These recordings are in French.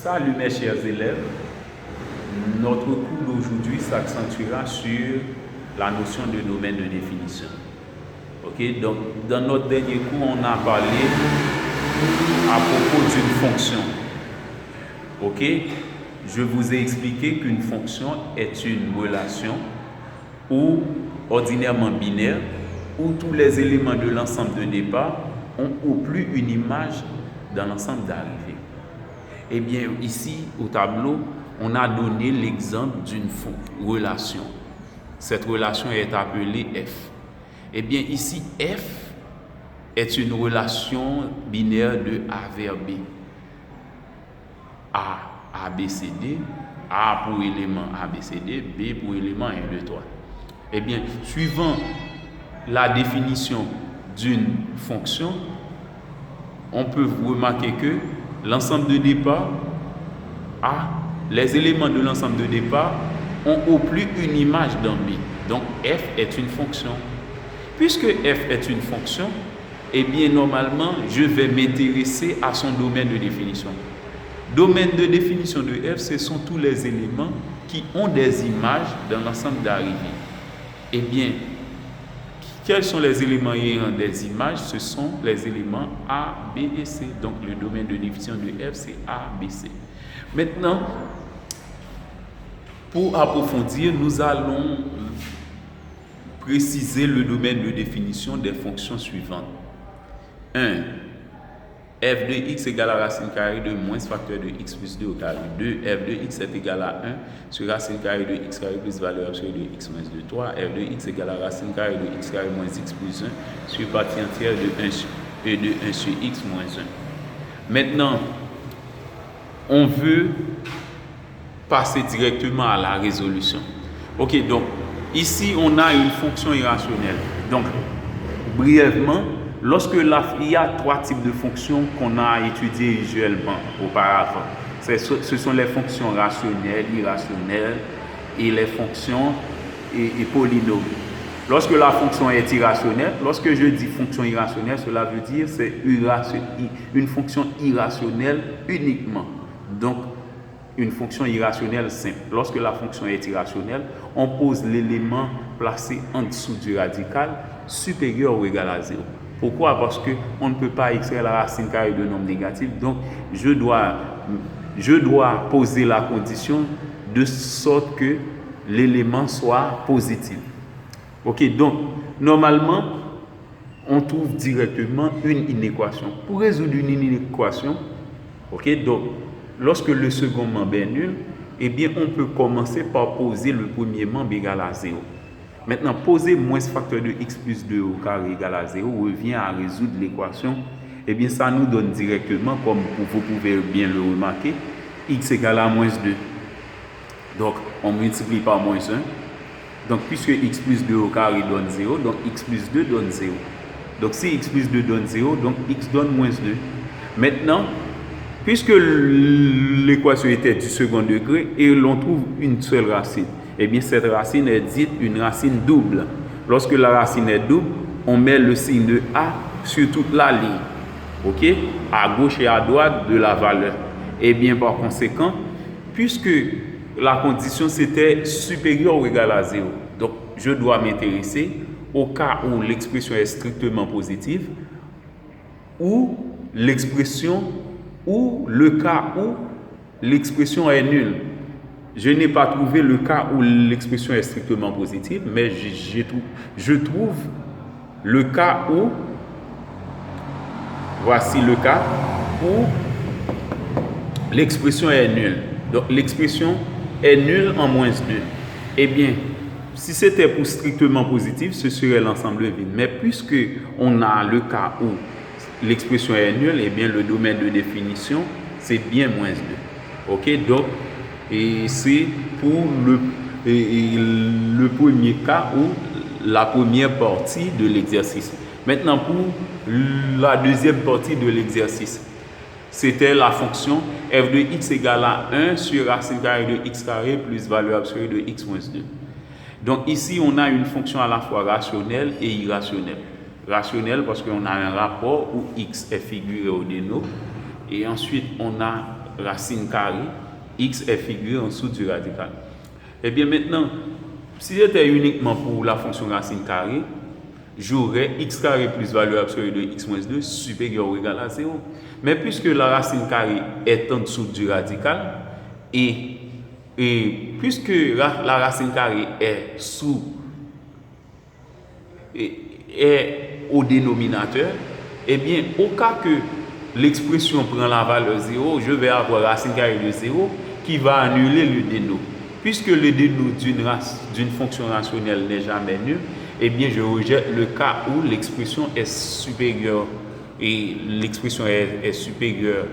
Salut mes chers élèves, notre cours d'aujourd'hui s'accentuera sur la notion de domaine de définition. Ok, donc dans notre dernier cours, on a parlé à propos d'une fonction. Ok, je vous ai expliqué qu'une fonction est une relation ou ordinairement binaire où tous les éléments de l'ensemble de départ ont au plus une image dans l'ensemble d'arrivée. Eh bien, ici, au tableau, on a donné l'exemple d'une relation. Cette relation est appelée F. Eh bien, ici, F est une relation binaire de A vers B. A, B, C, D. A pour élément A, B, C, D. B pour élément 1, 2, 3. Eh bien, suivant la définition d'une fonction, on peut remarquer que l'ensemble de départ A, les éléments de l'ensemble de départ ont au plus une image dans B. Donc F est une fonction. Puisque F est une fonction, eh bien normalement, je vais m'intéresser à son domaine de définition. Domaine de définition de F, ce sont tous les éléments qui ont des images dans l'ensemble d'arrivée. Eh bien, quels sont les éléments ayant des images? Ce sont les éléments A, B et C. Donc, le domaine de définition de F, c'est A, B, C. Maintenant, pour approfondir, nous allons préciser le domaine de définition des fonctions suivantes. 1. F de x égale à racine carrée de moins facteur de x plus 2 au carré. 2. F de x est égal à 1 sur racine carrée de x carré plus valeur absolue de x moins 2. 3. F de x égale à racine carrée de x carré moins x plus 1 sur partie entière de 1 sur x moins 1. Maintenant, on veut passer directement à la résolution. Ok, donc ici on a une fonction irrationnelle. Donc, brièvement, il y a trois types de fonctions qu'on a étudiées usuellement auparavant. Ce sont les fonctions rationnelles, irrationnelles et les fonctions et polynômes. Lorsque la fonction est irrationnelle, lorsque je dis fonction irrationnelle, cela veut dire que c'est une fonction irrationnelle uniquement. Donc, une fonction irrationnelle simple. Lorsque la fonction est irrationnelle, on pose l'élément placé en dessous du radical supérieur ou égal à 0. Pourquoi? Parce qu'on ne peut pas extraire la racine carrée de nombre négatif. Donc, je dois poser la condition de sorte que l'élément soit positif. Ok, donc, normalement, on trouve directement une inéquation. Pour résoudre une inéquation, ok, donc, lorsque le second membre est nul, eh bien, on peut commencer par poser le premier membre égal à 0. Maintenant, poser moins facteur de x plus 2 au carré égal à 0 revient à résoudre l'équation. Eh bien, ça nous donne directement, comme vous pouvez bien le remarquer, x égale à moins 2. Donc, on multiplie par moins 1. Donc, puisque x plus 2 au carré donne 0, donc x plus 2 donne 0. Donc, si x plus 2 donne 0, donc x donne moins 2. Maintenant, puisque l'équation était du second degré et l'on trouve une seule racine, eh bien cette racine est dite une racine double. Lorsque la racine est double, on met le signe de A sur toute la ligne, ok, à gauche et à droite de la valeur. Eh bien par conséquent, puisque la condition c'était supérieur ou égal à 0, donc je dois m'intéresser au cas où l'expression est strictement positive ou l'expression ou le cas où l'expression est nulle. Je n'ai pas trouvé le cas où l'expression est strictement positive, mais je trouve le cas où, voici le cas où l'expression est nulle. Donc l'expression est nulle en moins 2. Eh bien, si c'était pour strictement positif, ce serait l'ensemble vide. Mais puisque on a le cas où l'expression est nulle, eh bien le domaine de définition, c'est bien moins 2. Ok, donc, et c'est pour le premier cas ou la première partie de l'exercice. Maintenant, pour la deuxième partie de l'exercice, c'était la fonction f de x égale à 1 sur racine carrée de x carré plus valeur absolue de x moins 2. Donc ici, on a une fonction à la fois rationnelle et irrationnelle. Rationnelle parce qu'on a un rapport où x est figuré au déno et ensuite on a racine carrée, x est figuré en dessous du radical. Et bien maintenant, si j'étais uniquement pour la fonction racine carrée, j'aurais x carré plus valeur absolue de x moins 2 supérieur ou égal à 0. Mais puisque la racine carrée est en dessous du radical, et puisque la racine carrée est est au dénominateur, eh bien, au cas que l'expression prend la valeur 0, je vais avoir racine carrée de 0 qui va annuler le déno. Puisque le déno d'une fonction rationnelle n'est jamais nul, eh bien, je rejette le cas où l'expression est supérieure et l'expression est supérieure.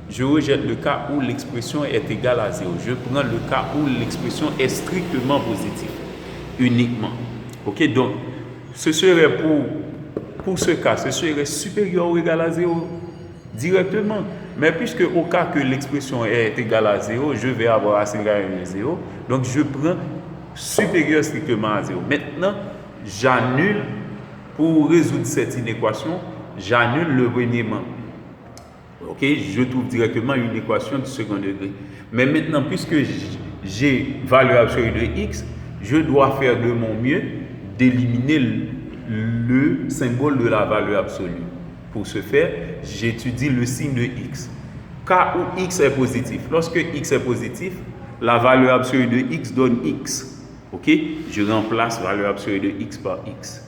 Je rejette le cas où l'expression est égale à 0. Je prends le cas où l'expression est strictement positive, uniquement. Ok, donc, ce serait pour ce cas, ce serait supérieur ou égal à 0 directement. Mais puisque au cas que l'expression est égale à 0, je vais avoir racine carrée de 0. Donc, je prends supérieur strictement à 0. Maintenant, j'annule, pour résoudre cette inéquation, j'annule le reniement. Ok, je trouve directement une équation du second degré. Mais maintenant, puisque j'ai valeur absolue de x, je dois faire de mon mieux d'éliminer le symbole de la valeur absolue. Pour ce faire, j'étudie le signe de x. Cas où x est positif. Lorsque x est positif, la valeur absolue de x donne x. Ok, je remplace valeur absolue de x par x.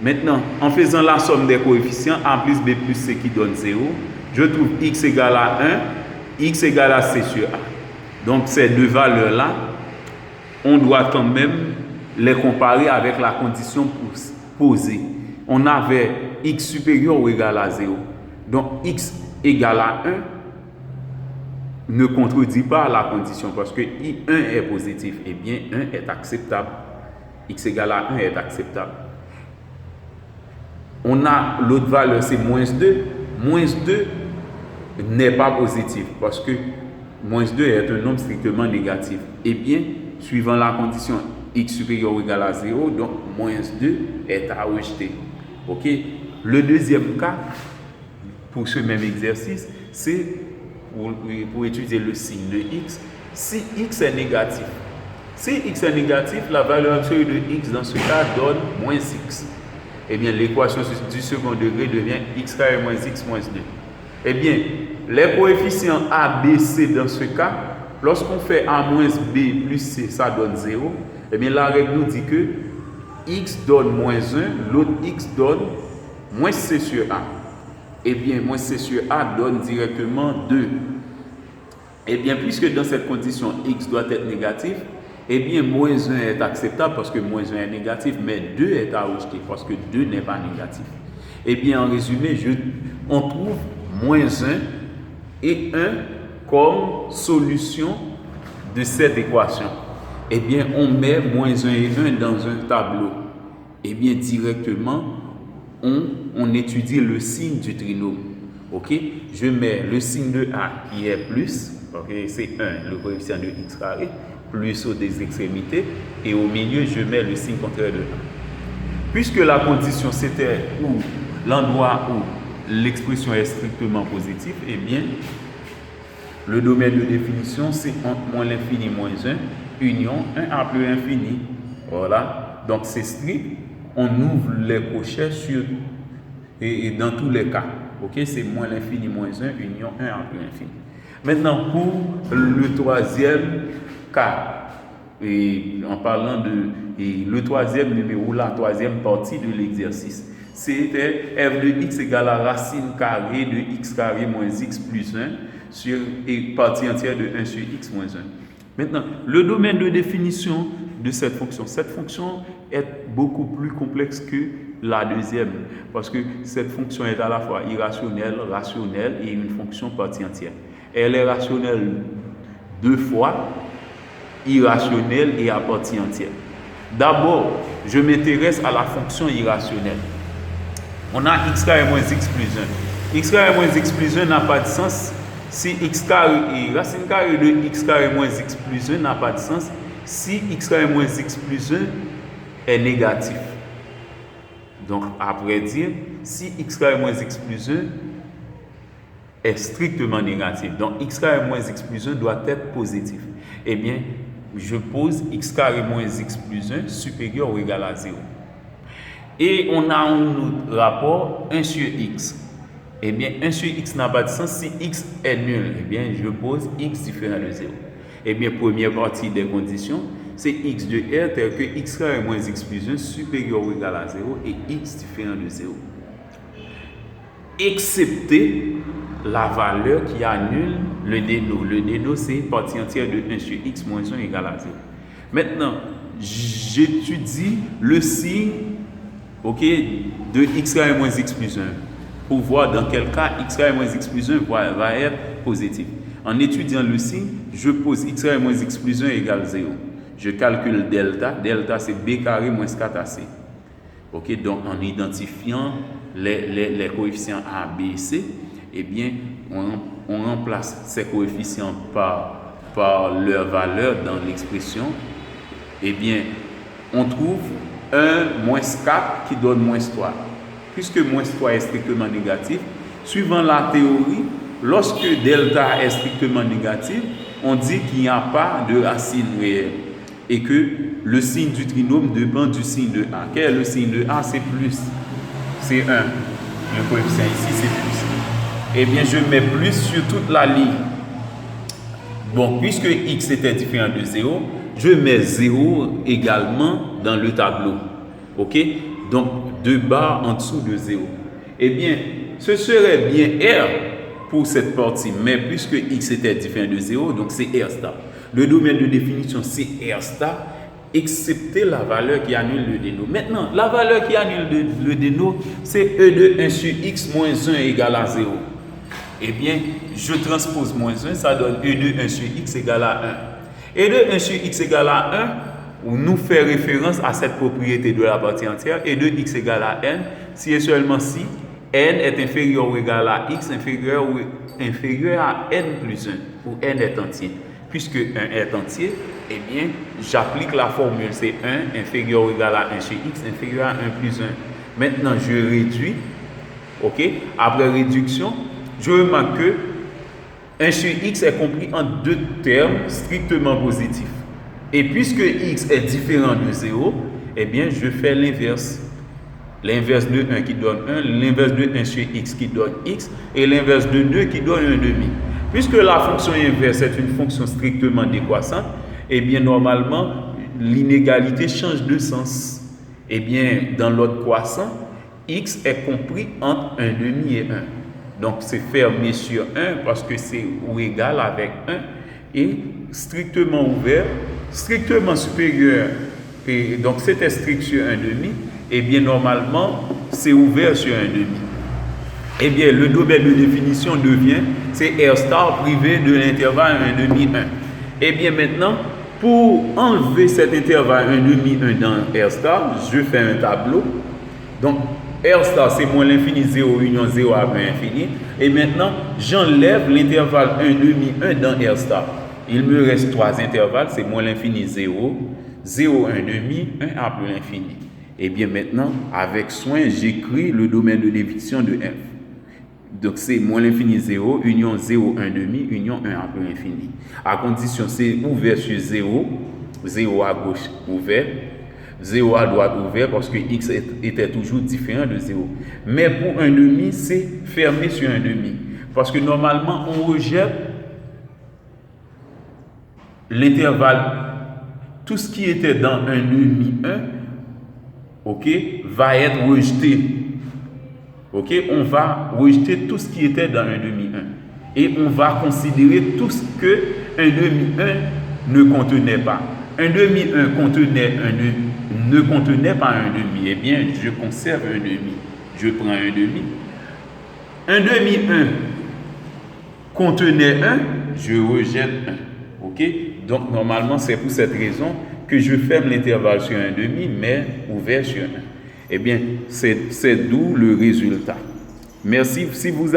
Maintenant, en faisant la somme des coefficients, a plus b plus c qui donne 0, je trouve x égale à 1, x égale à c sur a. Donc, ces deux valeurs-là, on doit quand même les comparer avec la condition posée. On avait x supérieur ou égal à 0. Donc, x égale à 1 ne contredit pas la condition parce que 1 est positif. Eh bien, 1 est acceptable. X égale à 1 est acceptable. On a l'autre valeur, c'est moins 2. Moins 2 n'est pas positif parce que moins 2 est un nombre strictement négatif. Eh bien, suivant la condition x supérieur ou égal à 0, donc moins 2 est à rejeter. Ok? Le deuxième cas, pour ce même exercice, c'est pour étudier le signe de x. Si x est négatif, la valeur absolue de x dans ce cas donne moins x. Eh bien, l'équation du second degré devient x carré moins x moins 2. Eh bien, les coefficients a, b, c dans ce cas, lorsqu'on fait a moins b plus c, ça donne 0. Eh bien, la règle nous dit que x donne moins 1, l'autre x donne moins c sur a. Eh bien, moins c sur a donne directement 2. Eh bien, puisque dans cette condition, x doit être négatif, eh bien, moins 1 est acceptable parce que moins 1 est négatif, mais 2 est à rejeter parce que 2 n'est pas négatif. Eh bien, en résumé, on trouve moins 1 et 1 comme solution de cette équation. Eh bien, on met moins 1 et 1 dans un tableau. Eh bien, directement, on étudie le signe du trinôme. Ok? Je mets le signe de A qui est plus, okay? C'est 1, le coefficient de x carré, plus aux des extrémités, et au milieu, je mets le signe contraire de A. Puisque la condition, c'était l'endroit où l'expression est strictement positive, eh bien, le domaine de définition, c'est entre moins l'infini moins 1, union 1 à plus infini. Voilà. Donc, c'est strict. On ouvre les crochets et dans tous les cas. Ok, c'est moins l'infini moins 1, union 1 à plus infini. Maintenant, pour le troisième cas, et en parlant le troisième numéro, la troisième partie de l'exercice, c'était f de x égale à racine carrée de x carré moins x plus 1 sur partie entière de 1 sur x moins 1. Maintenant, le domaine de définition de cette fonction est beaucoup plus complexe que la deuxième, parce que cette fonction est à la fois irrationnelle, rationnelle et une fonction partie entière. Elle est rationnelle 2 fois, irrationnelle et à partie entière. D'abord, je m'intéresse à la fonction irrationnelle. On a x carré moins x plus 1. X carré moins x plus 1 n'a pas de sens si x carré et racine carrée de x carré moins x plus 1 n'a pas de sens si x carré moins x plus 1 est négatif. Donc, après dire, si x carré moins x plus 1 est strictement négatif. Donc, x carré moins x plus 1 doit être positif. Eh bien, je pose x carré moins x plus 1 supérieur ou égal à 0. Et on a un autre rapport 1 sur x. Eh bien, 1 sur x n'a pas de sens si x est nul. Eh bien, je pose x différent de 0. Eh bien, première partie des conditions, c'est x de R tel que x carré moins x plus 1 supérieur ou égal à 0 et x différent de 0. Excepté la valeur qui annule le déno. Le déno, c'est partie entière de 1 sur x moins 1 égale à 0. Maintenant, j'étudie le signe de x carré moins x plus 1 pour voir dans quel cas x carré moins x plus 1 va être positif. En étudiant le signe, je pose x carré moins x plus 1 égale 0. Je calcule delta. Delta, c'est b carré moins 4ac. Donc, en identifiant les coefficients A, B et C, eh bien, on remplace ces coefficients par leur valeur dans l'expression. Eh bien, on trouve 1 moins 4 qui donne moins 3. Puisque moins 3 est strictement négatif, suivant la théorie, lorsque delta est strictement négatif, on dit qu'il n'y a pas de racine réelle et que le signe du trinôme dépend du signe de A. Quel est le signe de A? C'est plus. C'est 1. Le coefficient ici, c'est plus. Eh bien, je mets plus sur toute la ligne. Bon, puisque x était différent de 0, je mets 0 également dans le tableau. Donc, 2 barres en dessous de 0. Eh bien, ce serait bien R pour cette partie, mais puisque x était différent de 0, donc c'est R star. Le domaine de définition, c'est R star, excepté la valeur qui annule le déno. Maintenant, la valeur qui annule le déno, c'est E de 1 sur x moins 1 égale à 0. Eh bien, je transpose moins 1, ça donne E de 1 sur x égale à 1. E de 1 sur x égale à 1, on nous fait référence à cette propriété de la partie entière, E de x égale à n, si et seulement si n est inférieur ou égal à x, inférieur à n plus 1, où n est entier. Puisque 1 est entier, eh bien, j'applique la formule, c'est 1 inférieur ou égal à 1 chez x, inférieur à 1 plus 1. Maintenant, je réduis, Après réduction, je remarque que 1 chez x est compris en deux termes strictement positifs. Et puisque x est différent de 0, eh bien, je fais l'inverse. L'inverse de 1 qui donne 1, l'inverse de 1 sur x qui donne x, et l'inverse de 2 qui donne 1 demi. Puisque la fonction inverse est une fonction strictement décroissante, eh bien, normalement, l'inégalité change de sens. Eh bien, dans l'ordre croissant, x est compris entre 1 demi et 1. Donc, c'est fermé sur 1 parce que c'est ou égal avec 1, et strictement ouvert, strictement supérieur. Et donc, c'était strict sur 1 demi. Eh bien, normalement, c'est ouvert sur 1 demi. Eh bien, le domaine de définition devient, c'est R star privé de l'intervalle 1 demi 1. Eh bien, maintenant, pour enlever cet intervalle 1 demi 1 dans R star, je fais un tableau. Donc, R star, c'est moins l'infini 0 union 0 après infini. Et maintenant, j'enlève l'intervalle 1 demi 1 dans R star. Il me reste 3 intervalles, c'est moins l'infini 0, 0, 1 demi, 1 après l'infini. Et bien maintenant, avec soin, j'écris le domaine de définition de f. Donc c'est moins l'infini 0, union 0, 1 demi, union 1 après l'infini. À condition, c'est ouvert sur 0, 0 à gauche ouvert, 0 à droite ouvert parce que x était toujours différent de 0. Mais pour 1 demi, c'est fermé sur 1 demi. Parce que normalement, on rejette l'intervalle, tout ce qui était dans 1 demi 1, va être rejeté. On va rejeter tout ce qui était dans 1 demi 1. Et on va considérer tout ce que 1 demi 1 ne contenait pas. 1 demi 1 contenait ne contenait pas 1 demi. Eh bien, je conserve 1 demi. Je prends 1 demi. 1 demi 1 contenait 1, je rejette 1. Donc, normalement, c'est pour cette raison que je ferme l'intervalle sur 1 demi, mais ouvert sur 1. Eh bien, c'est d'où le résultat. Merci. Si vous